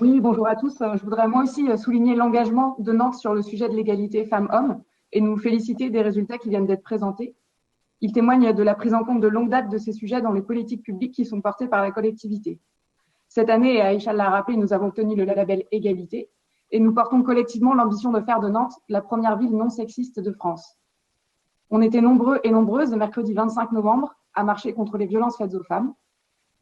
Oui, bonjour à tous. Je voudrais moi aussi souligner l'engagement de Nantes sur le sujet de l'égalité femmes-hommes et nous féliciter des résultats qui viennent d'être présentés. Ils témoignent de la prise en compte de longue date de ces sujets dans les politiques publiques qui sont portées par la collectivité. Cette année, et Aïcha l'a rappelé, nous avons obtenu le label Égalité et nous portons collectivement l'ambition de faire de Nantes la première ville non sexiste de France. On était nombreux et nombreuses le mercredi 25 novembre à marcher contre les violences faites aux femmes.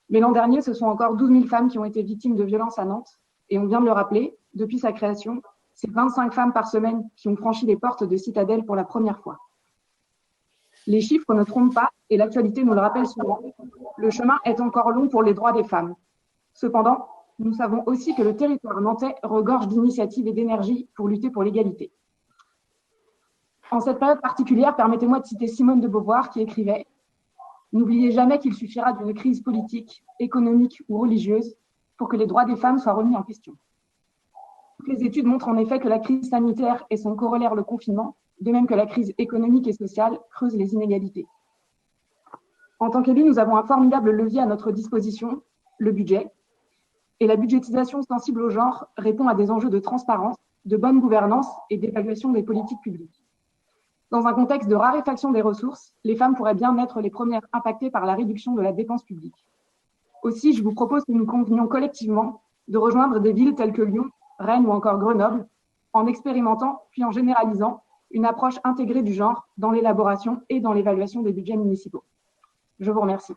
Mais l'an dernier, ce sont encore 12 000 femmes qui ont été victimes de violences à Nantes. Et on vient de le rappeler, depuis sa création, c'est 25 femmes par semaine qui ont franchi les portes de Citadelle pour la première fois. Les chiffres ne trompent pas et l'actualité nous le rappelle souvent. Le chemin est encore long pour les droits des femmes. Cependant, nous savons aussi que le territoire nantais regorge d'initiatives et d'énergie pour lutter pour l'égalité. En cette période particulière, permettez-moi de citer Simone de Beauvoir qui écrivait « N'oubliez jamais qu'il suffira d'une crise politique, économique ou religieuse pour que les droits des femmes soient remis en question. » Toutes les études montrent en effet que la crise sanitaire et son corollaire, le confinement, de même que la crise économique et sociale, creusent les inégalités. En tant qu'élus, nous avons un formidable levier à notre disposition, le budget. Et la budgétisation sensible au genre répond à des enjeux de transparence, de bonne gouvernance et d'évaluation des politiques publiques. Dans un contexte de raréfaction des ressources, les femmes pourraient bien être les premières impactées par la réduction de la dépense publique. Aussi, je vous propose que nous convenions collectivement de rejoindre des villes telles que Lyon, Rennes ou encore Grenoble, en expérimentant puis en généralisant une approche intégrée du genre dans l'élaboration et dans l'évaluation des budgets municipaux. Je vous remercie.